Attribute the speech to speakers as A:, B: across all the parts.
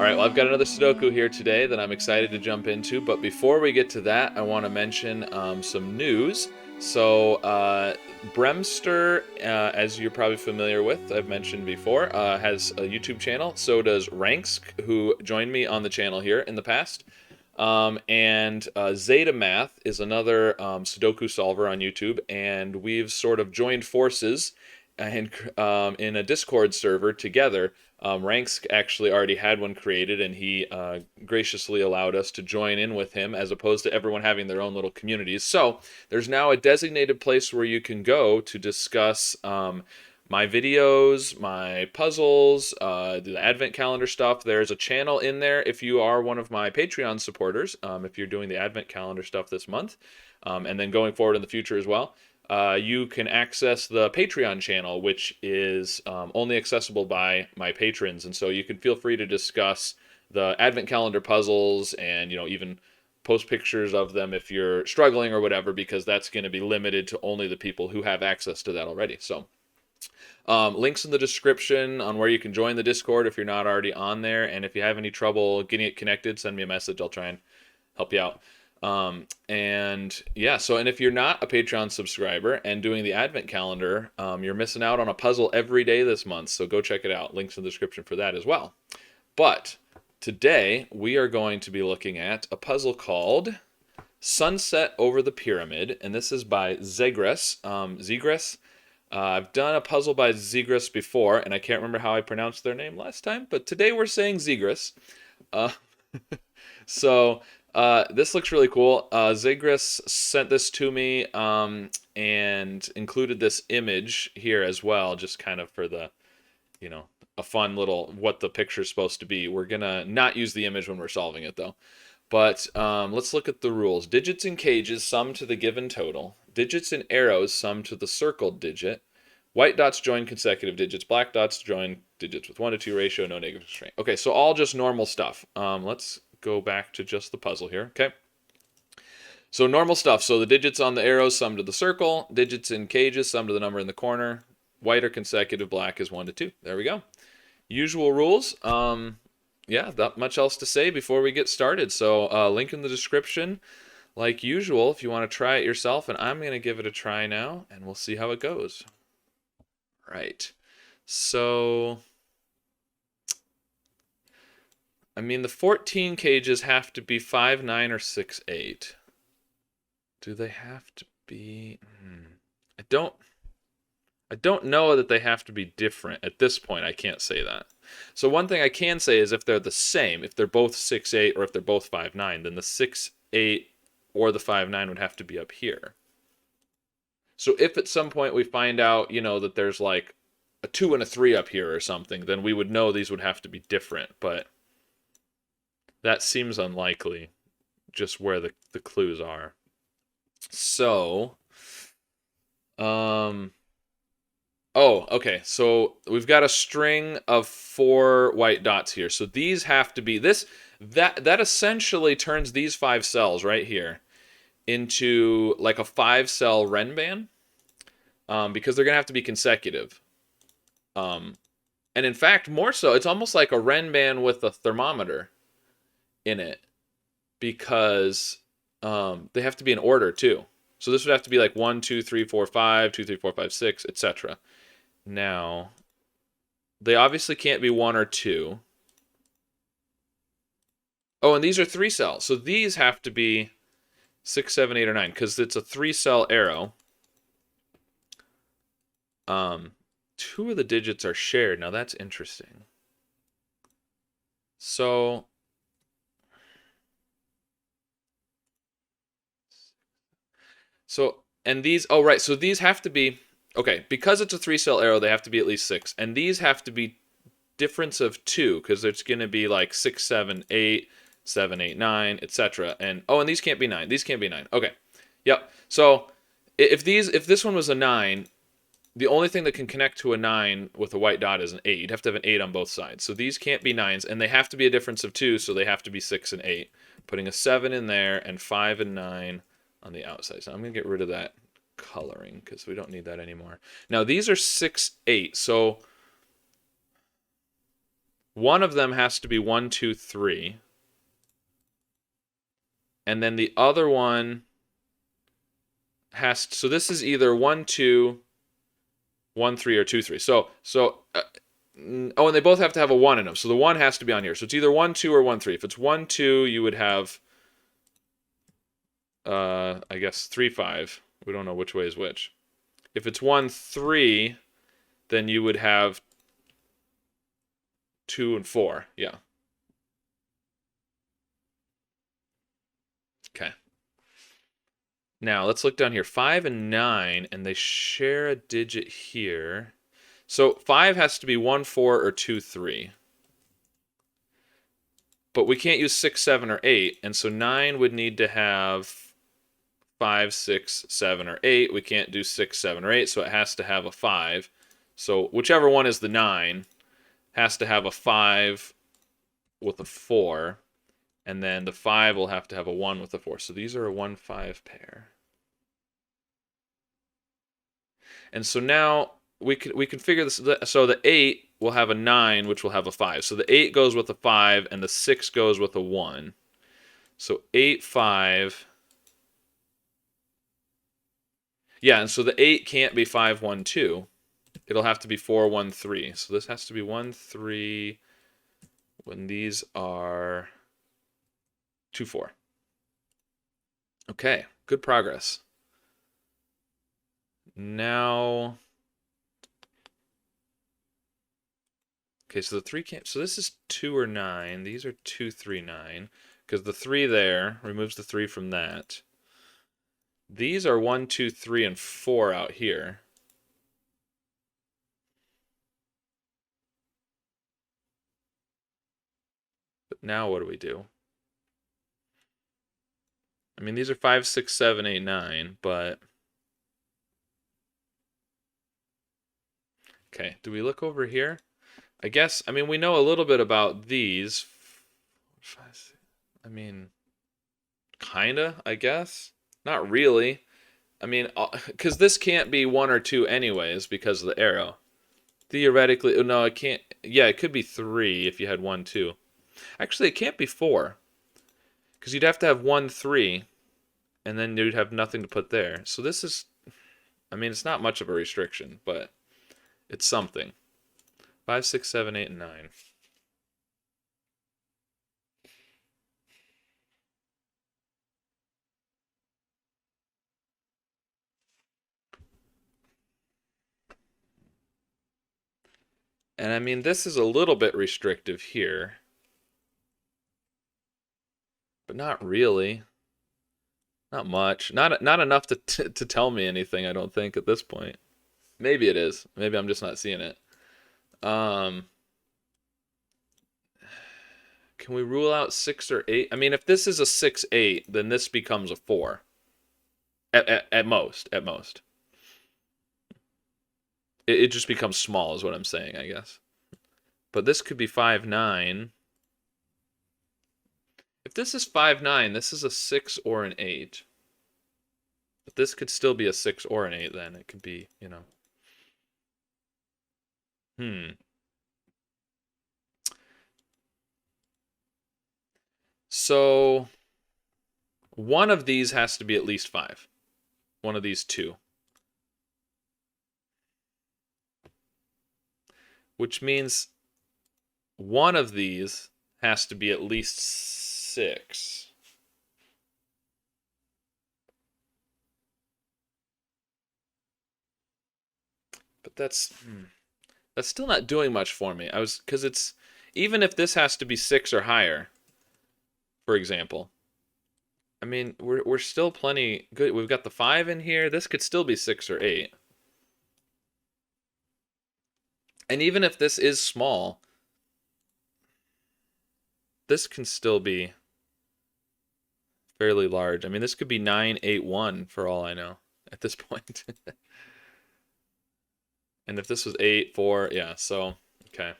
A: All right, well, I've got another Sudoku here today that I'm excited to jump into. But before we get to that, I want to mention some news. Bremster, as you're probably familiar with, I've mentioned before, has a YouTube channel. So does Ranks, who joined me on the channel here in the past. And Zeta Math is another Sudoku solver on YouTube, and we've sort of joined forces and in a Discord server together. Ranks actually already had one created, and he graciously allowed us to join in with him, as opposed to everyone having their own little communities. So there's now a designated place where you can go to discuss my videos, my puzzles, the advent calendar stuff. There's a channel in there if you are one of my Patreon supporters, if you're doing the advent calendar stuff this month, and then going forward in the future as well. You can access the Patreon channel, which is only accessible by my patrons, and so you can feel free to discuss the advent calendar puzzles and even post pictures of them if you're struggling or whatever, because that's going to be limited to only the people who have access to that already. So links in the description on where you can join the Discord if you're not already on there, and if you have any trouble getting it connected, send me a message. I'll try and help you out. And if you're not a Patreon subscriber and doing the advent calendar, you're missing out on a puzzle every day this month, so go check it out. Links in the description for that as well. But today we are going to be looking at a puzzle called Sunset Over the Pyramid, and this is by Zegres. I've done a puzzle by Zegres before, and I can't remember how I pronounced their name last time, but today we're saying Zegres. Uh, so this looks really cool. Zegres sent this to me and included this image here as well, just kind of for the, a fun little what the picture's supposed to be. We're going to not use the image when we're solving it, though. But let's look at the rules. Digits in cages sum to the given total. Digits in arrows sum to the circled digit. White dots join consecutive digits. Black dots join digits with 1 to 2 ratio, no negative constraint. Okay, so all just normal stuff. Let's go back to just the puzzle here. Okay. So normal stuff. So the digits on the arrows sum to the circle. Digits in cages sum to the number in the corner. White are consecutive. Black is 1 to 2. There we go. Usual rules. Yeah, not much else to say before we get started. So link in the description, like usual, if you want to try it yourself. And I'm going to give it a try now, and we'll see how it goes. All right. So, I mean, the 14 cages have to be 5, 9, or 6, 8. Do they have to be? I don't know that they have to be different. At this point, I can't say that. So one thing I can say is if they're the same, if they're both 6, 8, or if they're both 5, 9, then the 6, 8, or the 5, 9 would have to be up here. So if at some point we find out, that there's like a 2 and a 3 up here or something, then we would know these would have to be different. But that seems unlikely, just where the clues are. So, okay. So we've got a string of 4 white dots here. So these have to be that essentially turns these 5 cells right here into like a 5-cell Renban, because they're gonna have to be consecutive. And in fact, more so, it's almost like a Renban with a thermometer in it, because they have to be in order too. So this would have to be like 1, 2, 3, 4, 5, 2, 3, 4, 5, 6, etc. Now, they obviously can't be 1 or 2. Oh, and these are 3 cells. So these have to be 6, 7, 8, or 9, because it's a 3-cell arrow. 2 of the digits are shared. Now that's interesting. So and these, oh right, so these have to be, okay, because it's a 3-cell arrow, they have to be at least 6. And these have to be difference of 2, because it's going to be like 6, 7, 8, 7, 8, 9, etc. And these can't be 9. These can't be 9. Okay. Yep. So if this one was a 9, the only thing that can connect to a 9 with a white dot is an 8. You'd have to have an 8 on both sides. So these can't be 9s, and they have to be a difference of 2, so they have to be 6 and 8. Putting a 7 in there and 5 and 9 on the outside. So I'm going to get rid of that coloring because we don't need that anymore. Now these are 6, 8. So one of them has to be 1, 2, 3. And then the other one has to, so this is either 1, 2, 1, 3, or 2, 3. Oh, and they both have to have a 1 in them. So the 1 has to be on here. So it's either 1, 2, or 1, 3. If it's 1, 2, you would have, I guess, 3, 5. We don't know which way is which. If it's 1, 3, then you would have 2 and 4. Yeah. Okay. Now let's look down here. 5 and 9, and they share a digit here. So 5 has to be 1, 4, or 2, 3. But we can't use 6, 7, or 8, and so 9 would need to have 5, 6, 7, or 8. We can't do 6, 7, or 8, so it has to have a 5. So whichever one is the 9 has to have a 5 with a 4, and then the 5 will have to have a 1 with a 4. So these are a 1, 5 pair. And so now we can figure this. So the 8 will have a 9, which will have a 5. So the 8 goes with a 5, and the 6 goes with a 1. So 8, 5. Yeah, and so the 8 can't be 5, 1, 2. It'll have to be 4, 1, 3. So this has to be 1, 3 when these are 2, 4. Okay, good progress. Now, okay, so the 3 can't, so this is 2 or 9. These are 2, 3, 9. Because the 3 there removes the 3 from that. These are 1, 2, 3, and 4 out here. But now what do we do? I mean, these are 5, 6, 7, 8, 9, but... Okay, do we look over here? I guess, I mean, we know a little bit about these. I mean, kinda, I guess. Not really. I mean, because this can't be 1 or 2 anyways because of the arrow. Theoretically, no, it can't. Yeah, it could be 3 if you had 1, 2. Actually, it can't be 4. Because you'd have to have 1, 3, and then you'd have nothing to put there. So this is, I mean, it's not much of a restriction, but it's something. 5, 6, 7, 8, and 9. And I mean, this is a little bit restrictive here, but not really. Not much. Not enough to tell me anything, I don't think, at this point. Maybe it is. Maybe I'm just not seeing it. Um, can we rule out 6 or 8? I mean, if this is a 6, 8, then this becomes a 4. At most. At most. It just becomes small, is what I'm saying, I guess. But this could be 5, 9. If this is 5, 9, this is a 6 or an 8. But this could still be a 6 or an 8 then. It could be, you know. So one of these has to be at least 5. One of these two. Which means one of these has to be at least 6. But that's still not doing much for me. Because it's, even if this has to be 6 or higher, for example. I mean, we're still plenty good. We've got the 5 in here. This could still be 6 or 8. And even if this is small, this can still be fairly large. I mean, this could be 9, 8, 1 for all I know at this point. And if this was 8, 4, yeah, so, okay.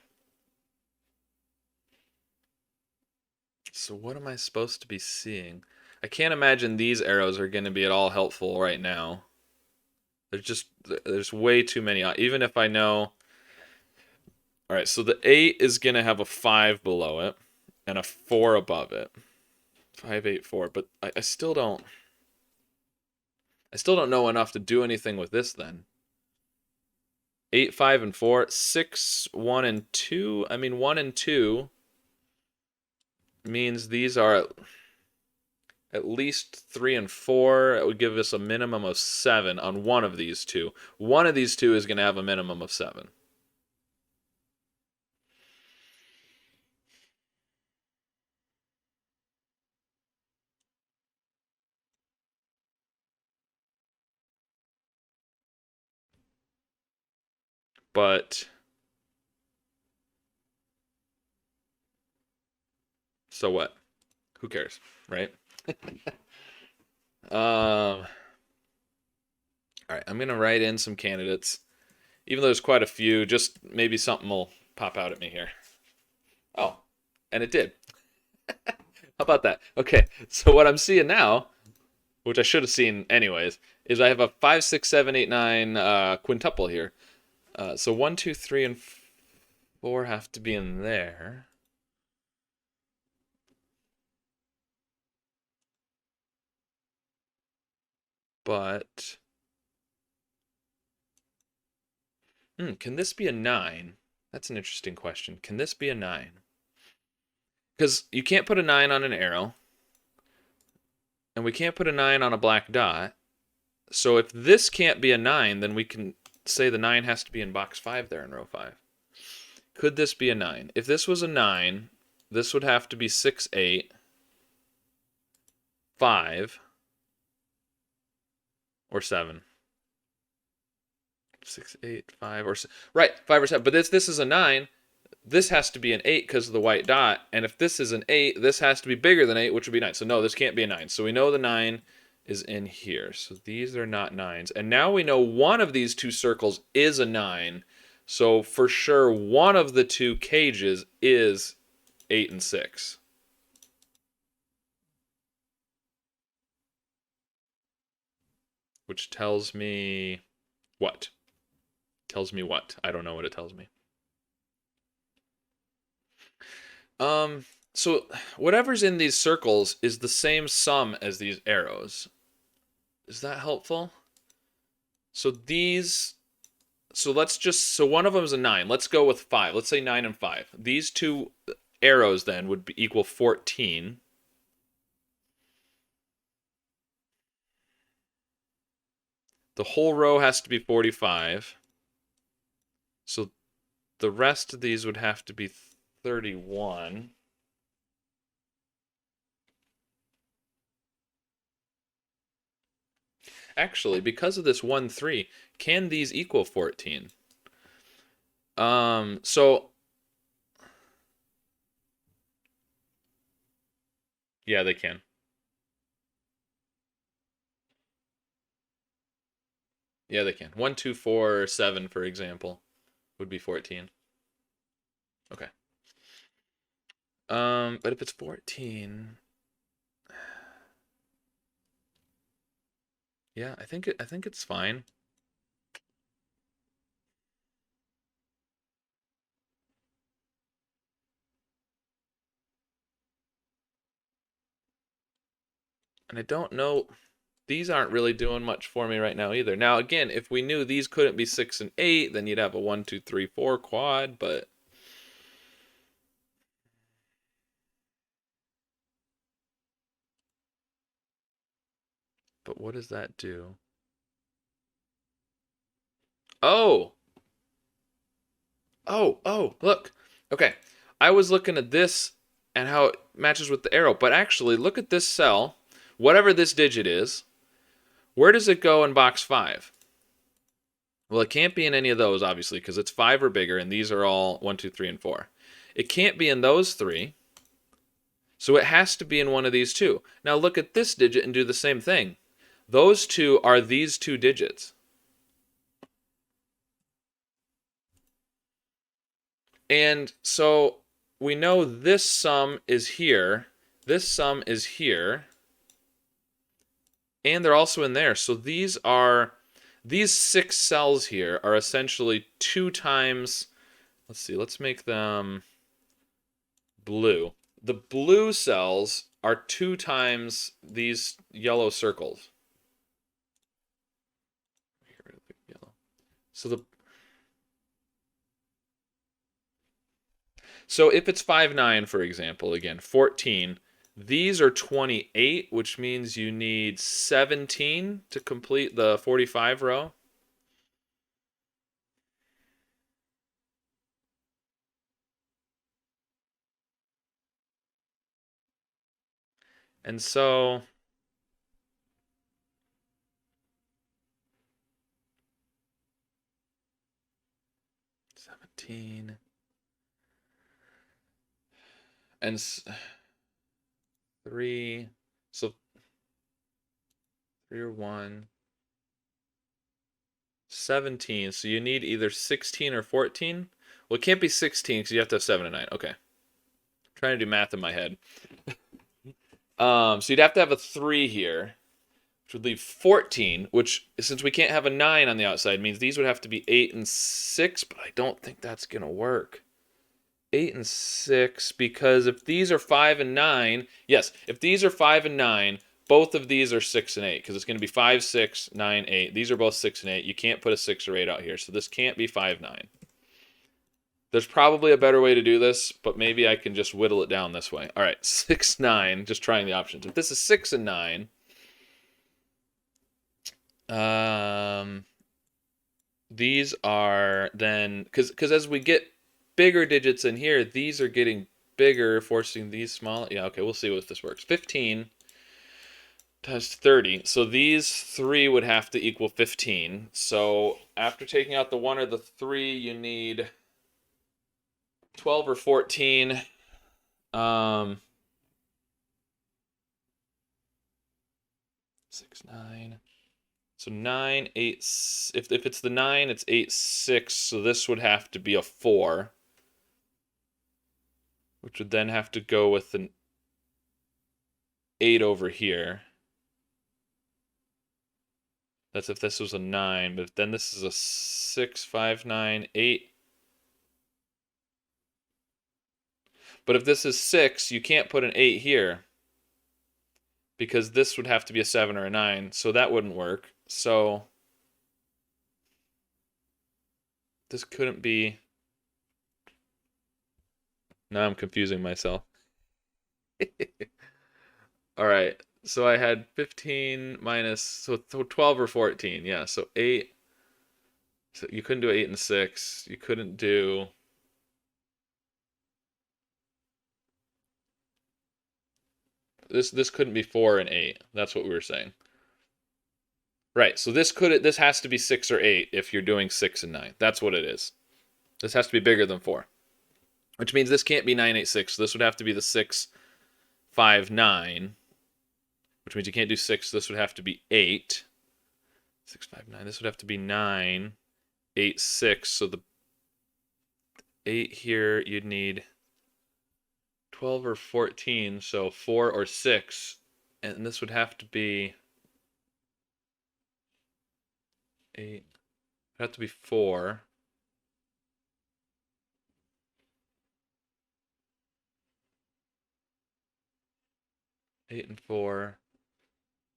A: So what am I supposed to be seeing? I can't imagine these arrows are going to be at all helpful right now. There's way too many. Even if I know, All right, so the 8 is going to have a 5 below it and a 4 above it. 5, 8, 4. But I still don't... I still don't know enough to do anything with this then. 8, 5, and 4. 6, 1, and 2. I mean, 1 and 2 means these are at least 3 and 4. It would give us a minimum of 7 on one of these two. One of these two is going to have a minimum of 7. But so what? Who cares, right? All right, I'm gonna write in some candidates, even though there's quite a few. Just maybe something will pop out at me here. Oh, and it did. How about that? Okay, so what I'm seeing now, which I should have seen anyways, is I have a 5, 6, 7, 8, 9 quintuple here. So 1, 2, 3, and 4 have to be in there. But can this be a 9? That's an interesting question. Can this be a 9? Because you can't put a 9 on an arrow, and we can't put a 9 on a black dot. So if this can't be a 9, then we can say the 9 has to be in box 5 there in row 5. Could this be a 9? If this was a 9, this would have to be 6, 8, 5, or 7. 6, 8, 5, or 6. Right, 5 or 7. But this is a 9. This has to be an 8 because of the white dot. And if this is an 8, this has to be bigger than 8, which would be 9. So no, this can't be a 9. So we know the 9 is in here. So these are not 9s. And now we know one of these two circles is a 9. So for sure, one of the two cages is 8 and 6. Which tells me what? Tells me what? I don't know what it tells me. So whatever's in these circles is the same sum as these arrows. Is that helpful? So these, so one of them is a 9. Let's go with 5. Let's say 9 and 5. These two arrows then would be equal 14. The whole row has to be 45. So the rest of these would have to be 31. Actually, because of this 1, 3, can these equal 14? So yeah, they can. Yeah, they can. 1, 2, 4, 7, for example, would be 14. Okay. But if it's 14, yeah, I think it's fine. And I don't know, these aren't really doing much for me right now either. Now again, if we knew these couldn't be 6 and 8, then you'd have a 1, 2, 3, 4 quad, but what does that do? Oh, look. Okay, I was looking at this and how it matches with the arrow, but actually, look at this cell. Whatever this digit is, where does it go in box 5? Well, it can't be in any of those, obviously, because it's 5 or bigger, and these are all 1, 2, 3, and 4. It can't be in those 3, so it has to be in one of these two. Now look at this digit and do the same thing. Those two are these two digits. And so we know this sum is here, this sum is here, and they're also in there. So these 6 cells here are essentially 2 times, let's see, let's make them blue. The blue cells are 2 times these yellow circles. Get rid of the yellow. So if it's 5, 9, for example, again, 14, these are 28, which means you need 17 to complete the 45 row. And so 17 and 3, so 3 or 1, 17. So you need either 16 or 14. Well, it can't be 16 because you have to have 7 and 9. Okay. I'm trying to do math in my head. So you'd have to have a 3 here, which would leave 14, which, since we can't have a 9 on the outside, means these would have to be 8 and 6, but I don't think that's going to work. 8 and 6, because if these are 5 and 9, yes, if these are 5 and 9, both of these are 6 and 8, because it's going to be 5, 6, 9, 8. These are both 6 and 8. You can't put a 6 or 8 out here, so this can't be 5, 9. There's probably a better way to do this, but maybe I can just whittle it down this way. All right, 6, 9, just trying the options. If this is 6 and 9, these are then, because as we get bigger digits in here, these are getting bigger, forcing these small. Yeah, okay, we'll see if this works. 15 times 30. So these 3 would have to equal 15. So after taking out the 1 or the 3, you need 12 or 14. 6, 9. So 9, 8. If it's the 9, it's 8, 6. So this would have to be a 4, which would then have to go with an 8 over here. That's if this was a 9, but then this is a 6, 5, 9, 8. But if this is 6, you can't put an 8 here, because this would have to be a 7 or a 9, so that wouldn't work. So this couldn't be. Now I'm confusing myself. All right. So I had 15 minus, so 12 or 14. Yeah, so 8. So you couldn't do 8 and 6. You couldn't do. This couldn't be 4 and 8. That's what we were saying. Right. So this has to be 6 or 8 if you're doing 6 and 9. That's what it is. This has to be bigger than 4. Which means this can't be 9, 8, 6. So this would have to be the 6, 5, 9. Which means you can't do 6. This would have to be 8. 6, 5, 9. This would have to be 9, 8, 6. So the 8 here, you'd need 12 or 14. So 4 or 6. And this would have to be 8. It would have to be 4. Eight and 4.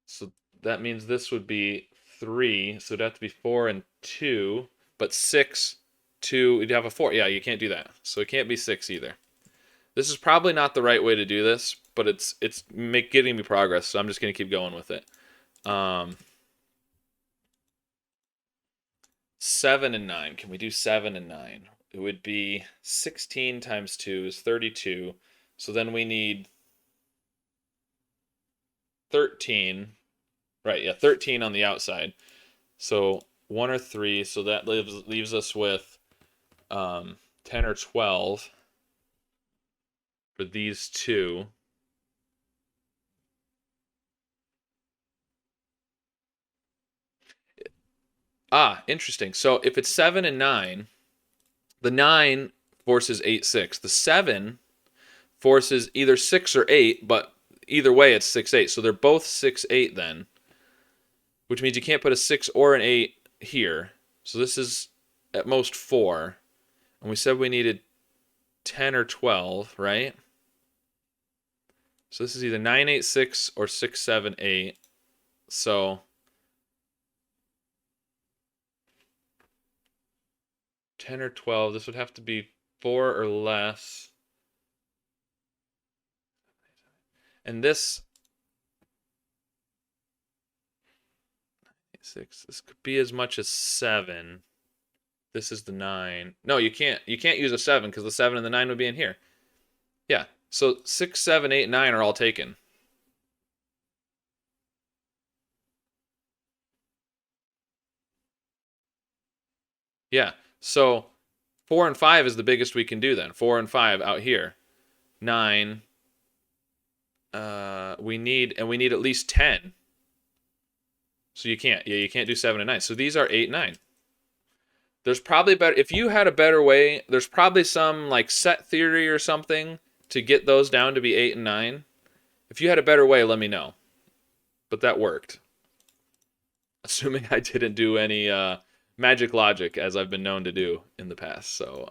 A: So that means this would be 3. So it'd have to be 4 and 2. But 6, 2, you'd have a 4. Yeah, you can't do that. So it can't be 6 either. This is probably not the right way to do this, but it's getting me progress, so I'm just going to keep going with it. 7 and 9. Can we do 7 and 9? It would be 16 times 2 is 32. So then we need 13. Right, yeah, 13 on the outside. So 1 or 3, so that leaves us with 10 or 12 for these two. Interesting. So if it's 7 and 9, the 9 forces 8, 6. The 7 forces either 6 or 8, but either way it's 6, 8. So they're both 6, 8 then, which means you can't put a 6 or an 8 here. So this is at most 4. And we said we needed 10 or 12, right? So this is either 9, 8, 6 or 6, 7, 8. So 10 or 12, this would have to be 4 or less. And this 6, this could be as much as 7. This is the 9. No, you can't use a 7 because the 7 and the 9 would be in here. Yeah. So 6, 7, 8, 9 are all taken. Yeah. So 4 and 5 is the biggest we can do then. 4 and 5 out here. 9. We need at least 10. So you can't. Yeah, you can't do 7 and 9. So these are 8, 9. There's probably better if you had a better way, there's probably some like set theory or something to get those down to be 8 and 9. If you had a better way, let me know. But that worked. Assuming I didn't do any magic logic as I've been known to do in the past. So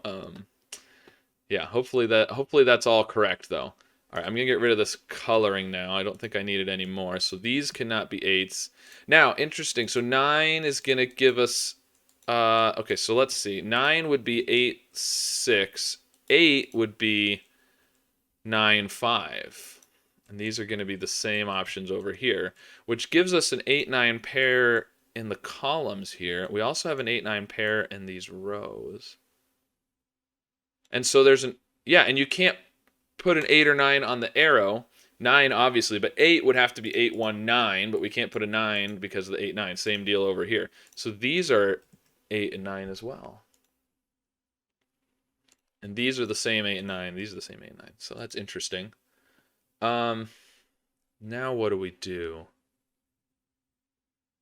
A: yeah, hopefully that's all correct though. All right, I'm gonna get rid of this coloring now. I don't think I need it anymore. So these cannot be 8s. Now, interesting. So 9 is gonna give us. Okay, so let's see. 9 would be 8, 6. 8 would be 9, 5. And these are going to be the same options over here, which gives us an 8, 9 pair in the columns here. We also have an 8, 9 pair in these rows. And so there's an, yeah, and you can't put an 8 or 9 on the arrow. 9, obviously, but 8 would have to be 8, 1, 9, but we can't put a 9 because of the 8, 9. Same deal over here. So these are 8 and 9 as well. And these are the same 8 and 9. These are the same 8 and 9. So that's interesting. Now what do we do?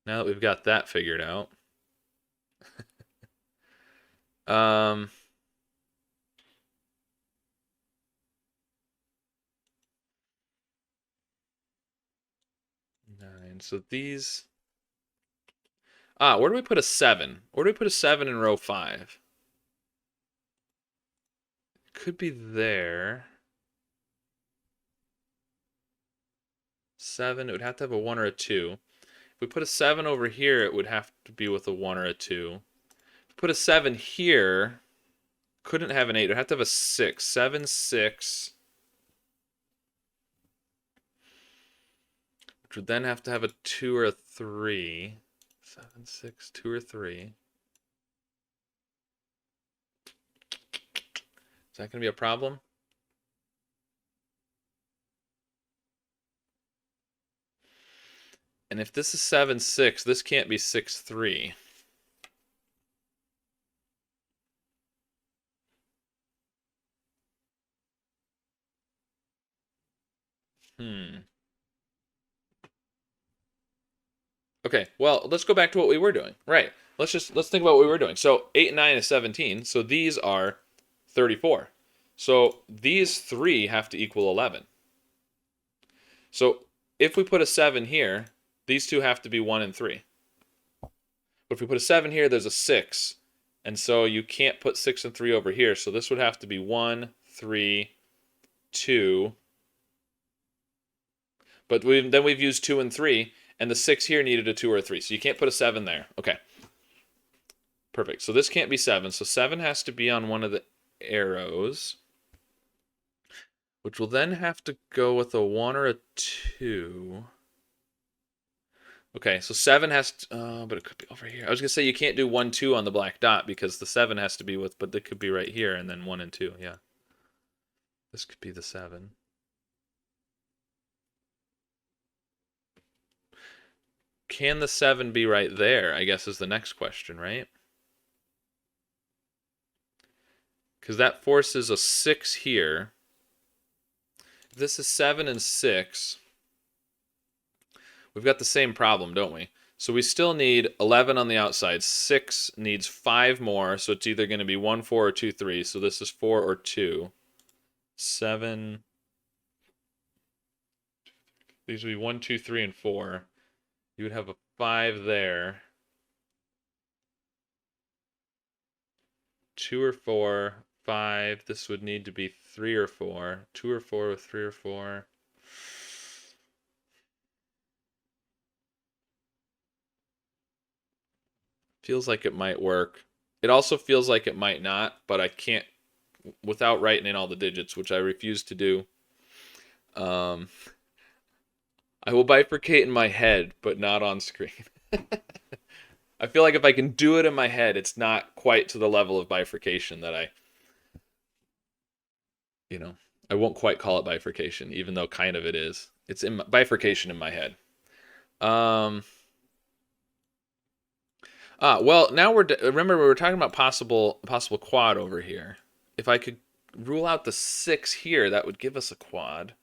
A: Now that we've got that figured out. um, 9. So these. Where do we put a 7? Where do we put a 7 in row 5? Could be there. 7, it would have to have a 1 or a 2. If we put a 7 over here, it would have to be with a 1 or a 2. If we put a 7 here, couldn't have an 8. It would have to have a 6. 7, 6. Which would then have to have a 2 or a 3. 7, 6, 2 or 3. Is that going to be a problem? And if this is 7, 6, this can't be 6, 3. Okay, well, let's go back to what we were doing. Right. Let's think about what we were doing. So 8 and 9 is 17, so these are 34. So these 3 have to equal 11. So if we put a 7 here, these two have to be 1 and 3. But if we put a 7 here, there's a 6. And so you can't put 6 and 3 over here. So this would have to be 1, 3, 2. But then we've used 2 and 3. And the 6 here needed a 2 or a 3. So you can't put a 7 there. Okay. Perfect. So this can't be 7. So 7 has to be on one of the arrows. Which will then have to go with a 1 or a 2. Okay, so 7 has to... but it could be over here. I was going to say you can't do 1, 2 on the black dot because the 7 has to be with... But it could be right here and then 1 and 2. Yeah. This could be the 7. Can the 7 be right there, I guess is the next question, right? Because that forces a 6 here. If this is 7 and 6, we've got the same problem, don't we? So we still need 11 on the outside. 6 needs 5 more, so it's either going to be 1, 4, or 2, 3. So this is 4 or 2. 7. These would be 1, 2, 3, and 4. You would have a 5 there. 2 or 4, 5. This would need to be 3 or 4. 2 or 4 with 3 or 4. Feels like it might work. It also feels like it might not, but I can't without writing in all the digits, which I refuse to do. Um, I will bifurcate in my head, but not on screen. I feel like if I can do it in my head, it's not quite to the level of bifurcation that you know, I won't quite call it bifurcation, even though kind of it is. It's in bifurcation in my head. Um, well, now remember we were talking about possible quad over here. If I could rule out the 6 here, that would give us a quad.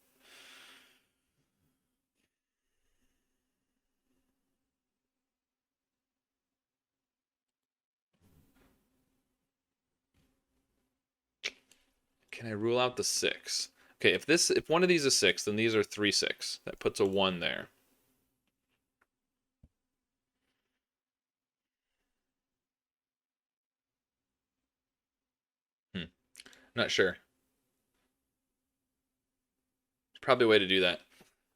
A: Can I rule out the 6? Okay, if one of these is 6, then these are 3, 6. That puts a 1 there. Not sure. There's probably a way to do that.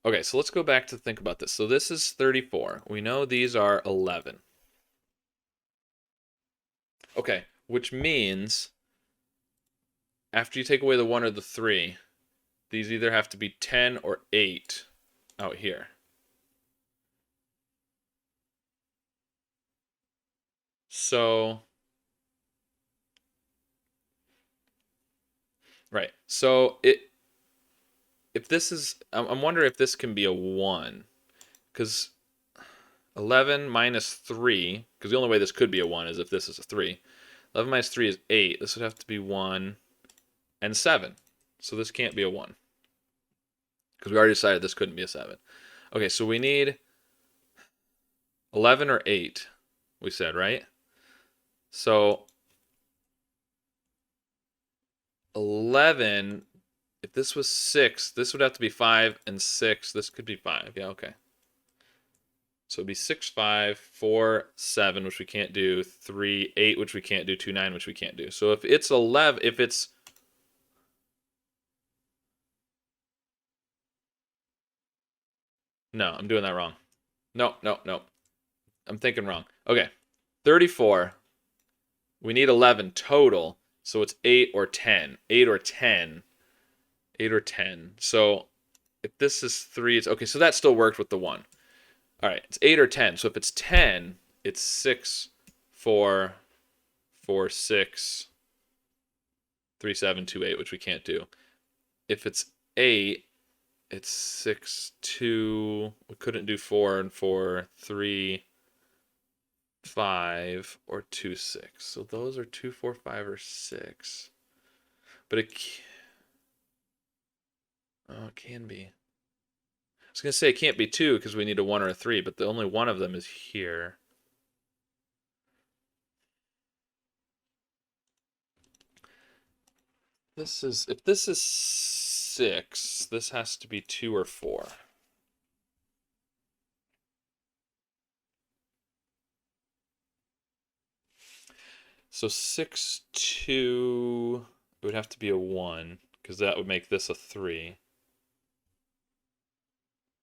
A: Okay, so let's go back to think about this. So this is 34. We know these are 11. Okay, which means after you take away the 1 or the 3, these either have to be 10 or 8 out here. So, right. So if this is, I'm wondering if this can be a 1. Because 11 minus 3, because the only way this could be a 1 is if this is a 3. 11 minus 3 is 8. This would have to be 1 and 7. So this can't be a 1. Because we already decided this couldn't be a 7. Okay, so we need 11 or 8, we said, right? So 11, if this was 6, this would have to be 5 and 6. This could be 5. Yeah, okay. So it'd be 6, 5, 4, 7, which we can't do, 3, 8, which we can't do, 2, 9, which we can't do. So if it's 11, if it's... No, I'm doing that wrong. No, no, no. I'm thinking wrong. Okay, 34. We need 11 total, so it's 8 or 10. 8 or 10. 8 or 10. So if this is 3, it's... Okay, so that still worked with the 1. All right, it's 8 or 10. So if it's 10, it's 6, 4, 4, 6, 3, 7, 2, 8, which we can't do. If it's 8, it's 6, 2. We couldn't do 4 and 4, 3, 5, or 2, 6. So those are 2, 4, 5, or 6. But it can be. I was going to say it can't be 2 because we need a 1 or a 3, but the only one of them is here. If this is 6, this has to be 2 or 4. So 6, 2, it would have to be a 1 because that would make this a 3.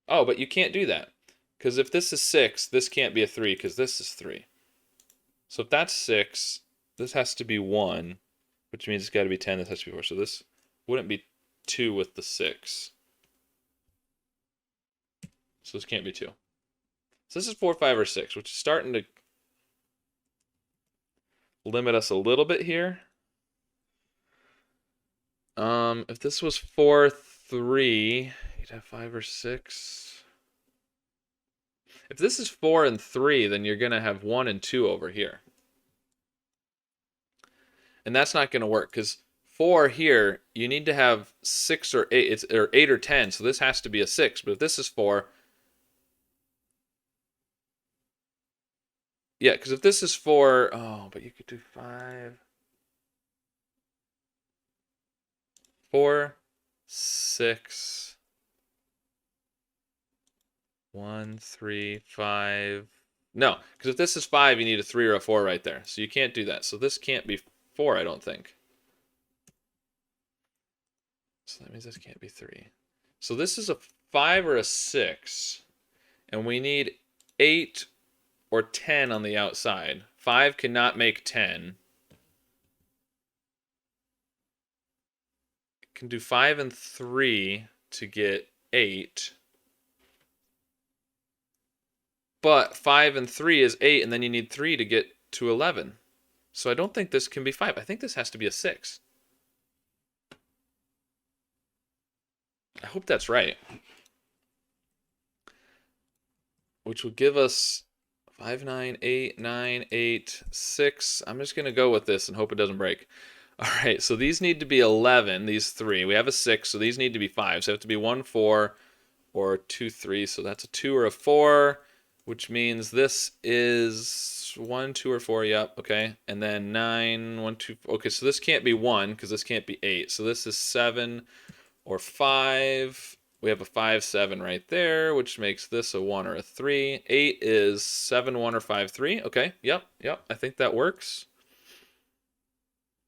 A: Oh, but you can't do that because if this is 6, this can't be a 3 because this is 3. So if that's 6, this has to be 1, which means it's got to be 10. This has to be 4. So this wouldn't be 2 with the 6. So this can't be 2. So this is 4, 5, or 6, which is starting to limit us a little bit here. If this was 4, 3, you'd have 5 or 6. If this is 4 and 3, then you're going to have 1 and 2 over here. And that's not going to work because 4 here, you need to have 6 or 8. Or 8 or 10, so this has to be a 6. But if this is 4, yeah, because if this is 4, oh, but you could do 5. 4, 6, 1, 3, 5. No, because if this is 5, you need a 3 or a 4 right there. So you can't do that. So this can't be 4, I don't think. So that means this can't be 3. So this is a 5 or a 6. And we need 8 or 10 on the outside. 5 cannot make 10. It can do 5 and 3 to get 8. But 5 and 3 is 8, and then you need 3 to get to 11. So I don't think this can be 5. I think this has to be a 6. I hope that's right. Which will give us 5, 9, 8, 9, 8, 6. I'm just going to go with this and hope it doesn't break. All right, so these need to be 11, these 3. We have a 6, so these need to be 5. So they have to be 1, 4, or 2, 3. So that's a 2 or a 4, which means this is 1, 2, or 4. Yep, okay. And then 9, 1, 2. Okay, so this can't be 1 because this can't be 8. So this is 7 or 5. We have a 5, 7 right there, which makes this a 1 or a 3. 8 is 7, 1, or 5, 3. Okay, yep. I think that works.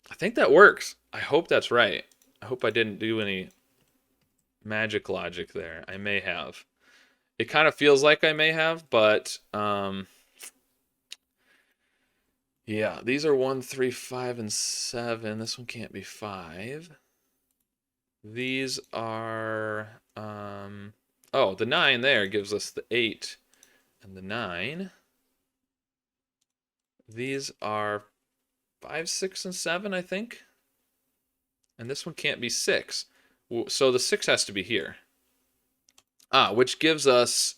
A: I think that works. I hope that's right. I hope I didn't do any magic logic there. I may have. It kind of feels like I may have, but yeah, these are 1, 3, 5, and 7. This one can't be 5. These are oh, the 9 there gives us the 8 and the 9. These are 5, 6, and 7, I think. And this one can't be 6. So the 6 has to be here. Which gives us,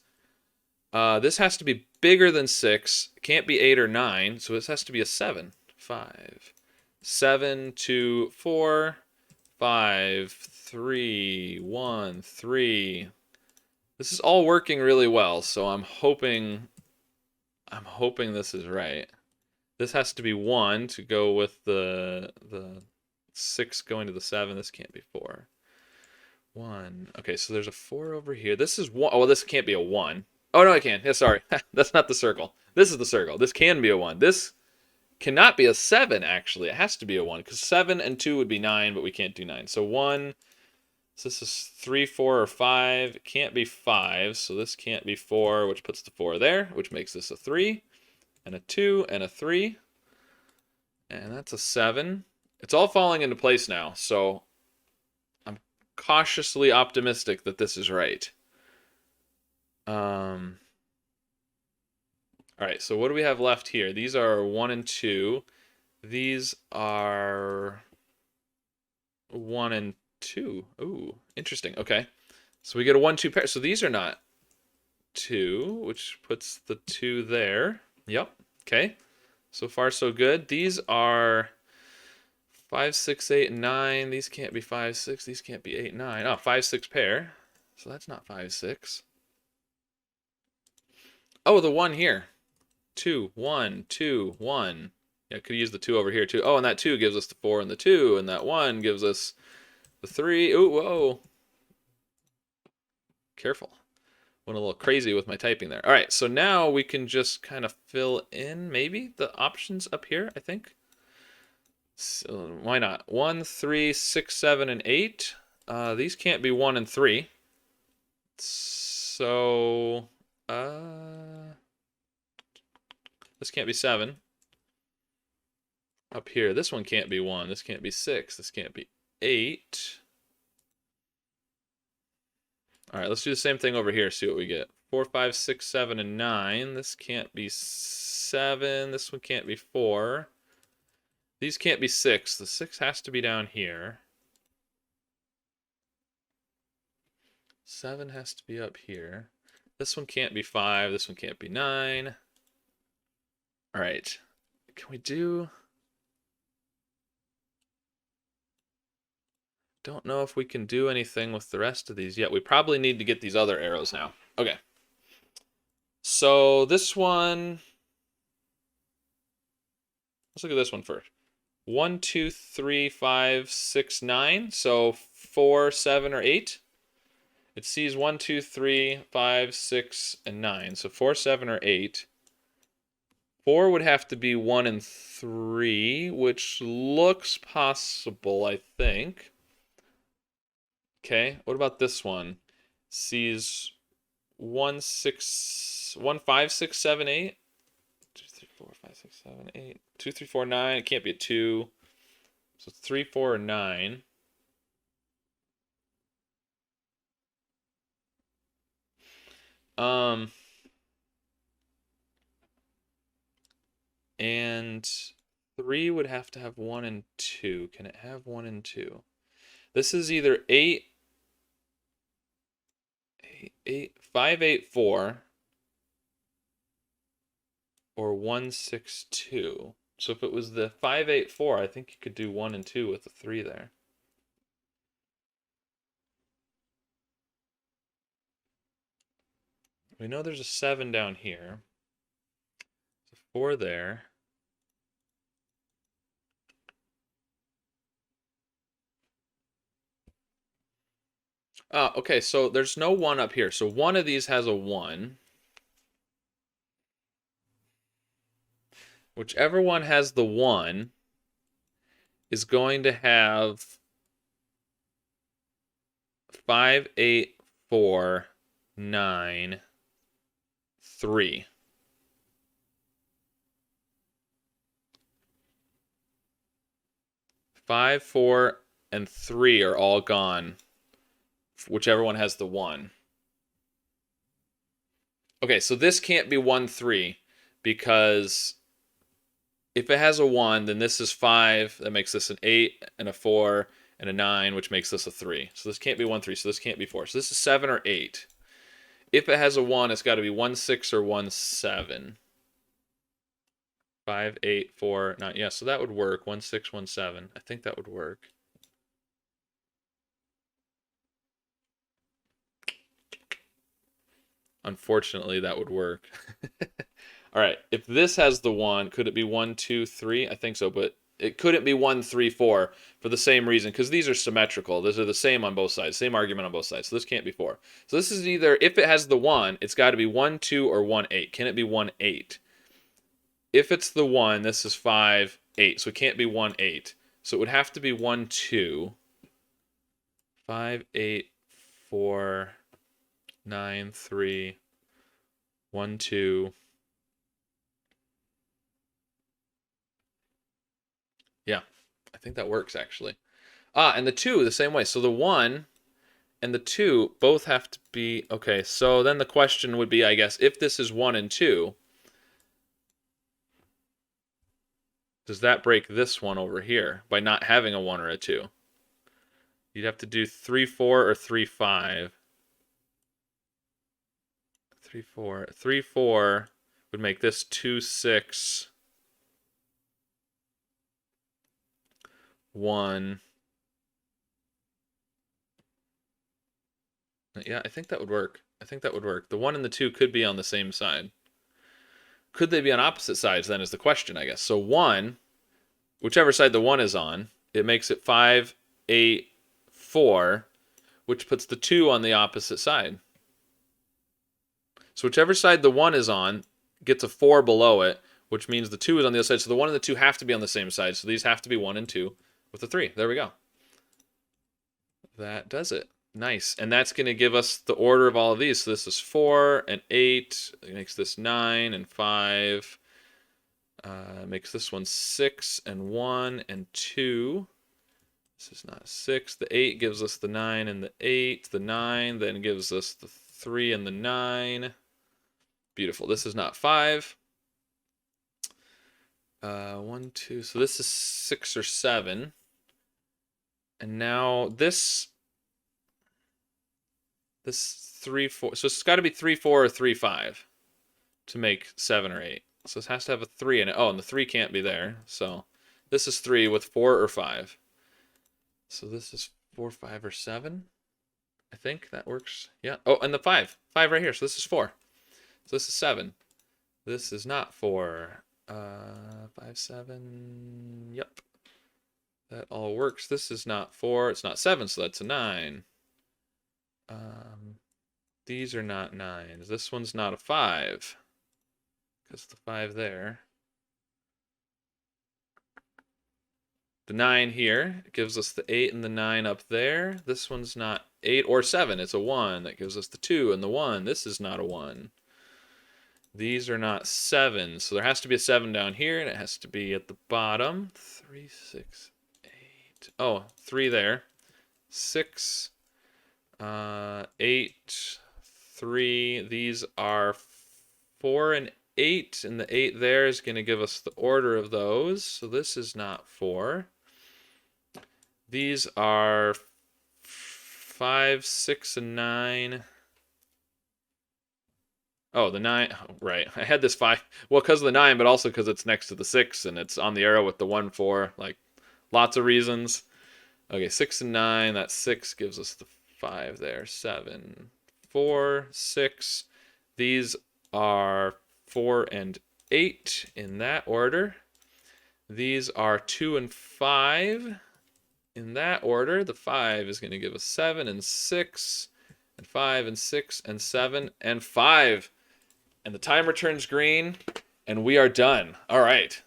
A: this has to be bigger than 6. It can't be 8 or 9, so this has to be a 7. 5, 7, 2, 4, 5, 3, 1, 3. This is all working really well, so I'm hoping this is right. This has to be 1 to go with the 6 going to the 7. This can't be 4. 1. Okay, so there's a 4 over here. This is 1. Oh, well, this can't be a 1. Oh, no, it can. Yeah, sorry. That's not the circle. This is the circle. This can be a 1. This cannot be a 7, actually. It has to be a 1, because 7 and 2 would be 9, but we can't do 9. So 1, so this is 3, 4, or 5. It can't be 5, so this can't be 4, which puts the 4 there, which makes this a 3, and a 2, and a 3. And that's a 7. It's all falling into place now, so I'm cautiously optimistic that this is right. All right, so what do we have left here? These are 1 and 2. These are 1 and 2. Ooh, interesting. Okay, so we get a 1, 2 pair. So these are not 2, which puts the 2 there. Yep. Okay. So far, so good. These are 5, 6, 8, and 9. These can't be 5, 6. These can't be 8, 9. Oh, 5, 6 pair. So that's not 5, 6. Oh, the 1 here. 2, 1, 2, 1. Yeah, I could use the 2 over here too. Oh, and that 2 gives us the 4 and the 2, and that 1 gives us the 3. Ooh, whoa. Careful. Went a little crazy with my typing there. All right, so now we can just kind of fill in maybe the options up here, I think. So why not? 1, 3, 6, 7, and 8. These can't be 1 and 3. So, this can't be 7. Up here, this one can't be 1. This can't be 6. This can't be 8. All right, let's do the same thing over here, see what we get. 4, 5, 6, 7, and 9. This can't be 7. This one can't be 4. These can't be 6. The 6 has to be down here. 7 has to be up here. This one can't be 5. This one can't be 9. All right. Can we do... Don't know if we can do anything with the rest of these yet. We probably need to get these other arrows now. Okay. So this one... Let's look at this one first. 1, 2, 3, 5, 6, 9. So 4, 7, or 8. It sees 1, 2, 3, 5, 6, and 9. So 4, 7, or 8. 4 would have to be 1 and 3, which looks possible, I think. Okay, what about this one? C's 1, 6, 1, 5, 6, 7, 8. 2, 3, 4, 5, 6, 7, 8. 2, 3, 4, 9. It can't be a 2. So 3, 4, or 9. Um, and 3 would have to have 1 and 2. Can it have 1 and 2? This is either 8, 5, 8, 4, or 1, 6, 2. So if it was the 5, 8, 4, I think you could do 1 and 2 with the 3 there. We know there's a 7 down here. So 4 there. Okay, so there's no 1 up here. So one of these has a 1. Whichever one has the 1 is going to have 5, 8, 4, 9, 3. 5, 4, and 3 are all gone. Whichever one has the 1. Okay, so this can't be 1, 3 because if it has a 1, then this is 5. That makes this an 8 and a 4 and a 9, which makes this a 3. So this can't be 1, 3. So this can't be 4. So this is 7 or 8. If it has a 1, it's got to be 1, 6 or 1, 7. 5, 8, 4, 9. Yeah, so that would work. 1, 6, 1, 7. I think that would work. Unfortunately, that would work. All right, if this has the 1, could it be 1, 2, 3? I think so, but it couldn't be 1, 3, 4 for the same reason, because these are symmetrical. These are the same on both sides, same argument on both sides. So this can't be 4. So this is either, if it has the 1, it's got to be 1, 2, or 1, 8. Can it be 1, 8? If it's the 1, this is 5, 8. So it can't be 1, 8. So it would have to be 1, 2. 5, 8, 4, 9, 3, 1, 2. Yeah, I think that works actually. And the 2 the same way. So the 1 and the 2 both have to be okay. So then the question would be, I guess, if this is 1 and 2, does that break this one over here by not having a 1 or a 2? You'd have to do 3, 4 or 3, 5. 3, 4. 3, 4 would make this 2, 6, 1. Yeah, I think that would work. I think that would work. The 1 and the 2 could be on the same side. Could they be on opposite sides then is the question, I guess. So 1, whichever side the 1 is on, it makes it 5, 8, 4, which puts the 2 on the opposite side. So whichever side the 1 is on gets a 4 below it, which means the 2 is on the other side. So the 1 and the 2 have to be on the same side. So these have to be 1 and 2 with the 3. There we go. That does it. Nice. And that's going to give us the order of all of these. So this is 4 and 8. It makes this 9 and 5. Makes this one 6 and 1 and 2. This is not 6. The 8 gives us the 9 and the 8. The 9 then gives us the 3 and the 9. Beautiful. This is not 5. 1, 2. So this is 6 or 7. And now this 3, 4. So it's got to be 3, 4 or 3, 5 to make 7 or 8. So this has to have a 3 in it. Oh, and the 3 can't be there. So this is 3 with 4 or 5. So this is 4, 5, or 7. I think that works. Yeah. Oh, and the 5. 5 right here. So this is 4. So this is 7. This is not 4. 5, 7. Yep. That all works. This is not 4. It's not 7, so that's a 9. These are not 9s. This one's not a 5. Because the 5 there. the 9 here. It gives us the 8 and the 9 up there. This one's not 8 or 7. It's a 1. That gives us the 2 and the 1. This is not a 1. These are not 7. So there has to be a 7 down here, and it has to be at the bottom. 3, 6, 8. Oh, 3 there. 6, 8, 3. These are 4 and 8, and the 8 there is going to give us the order of those. So this is not 4. These are 5, 6, and 9. Oh, the 9. Oh, right. I had this 5. Well, because of the 9, but also because it's next to the 6, and it's on the arrow with the 1, 4. Like, lots of reasons. Okay, 6 and 9. That 6 gives us the 5 there. 7, 4, 6. These are 4 and 8 in that order. These are 2 and 5 in that order. The 5 is going to give us 7 and 6, and 5 and 6 and 7 and 5. And the timer turns green, and we are done. All right.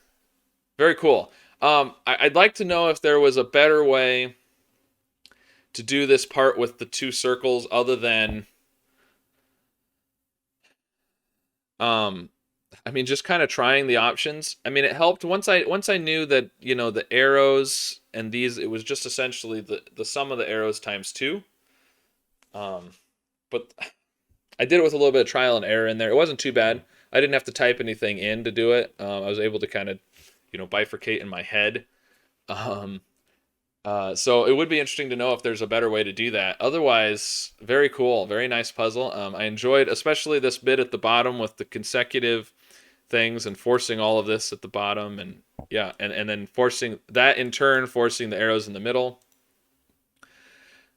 A: Very cool. I'd like to know if there was a better way to do this part with the 2 circles other than, I mean, just kind of trying the options. I mean, it helped once I knew that, the arrows and these, it was just essentially the sum of the arrows times 2. But I did it with a little bit of trial and error in there. It wasn't too bad. I didn't have to type anything in to do it. I was able to kind of, bifurcate in my head. So it would be interesting to know if there's a better way to do that. Otherwise, very cool, very nice puzzle. I enjoyed especially this bit at the bottom with the consecutive things and forcing all of this at the bottom, and yeah, and then forcing that in turn, forcing the arrows in the middle.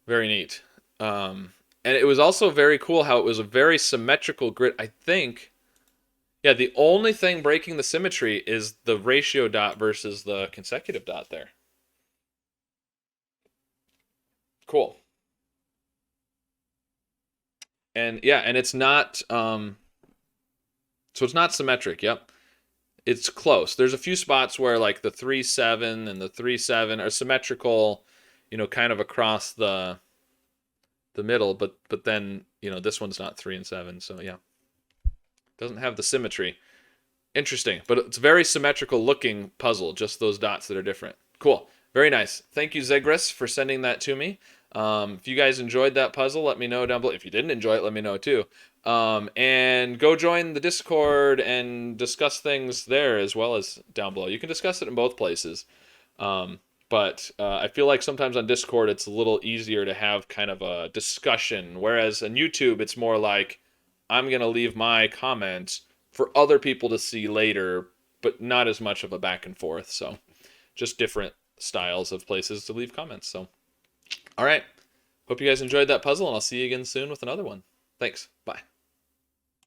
A: Very neat. And it was also very cool how it was a very symmetrical grid. I think, yeah, the only thing breaking the symmetry is the ratio dot versus the consecutive dot there. Cool. And yeah, and it's not, so it's not symmetric. Yep. It's close. There's a few spots where like the 3, 7 and the 3, 7 are symmetrical, kind of across the middle, but then, this one's not 3 and 7. So yeah, doesn't have the symmetry. Interesting, but it's a very symmetrical looking puzzle, just those dots that are different. Cool. Very nice. Thank you, Zegris, for sending that to me. If you guys enjoyed that puzzle, let me know down below. If you didn't enjoy it, let me know too. And go join the Discord and discuss things there as well as down below. You can discuss it in both places. But I feel like sometimes on Discord it's a little easier to have kind of a discussion, whereas on YouTube it's more like I'm going to leave my comments for other people to see later, but not as much of a back and forth. So just different styles of places to leave comments. So, all right. Hope you guys enjoyed that puzzle, and I'll see you again soon with another one. Thanks. Bye.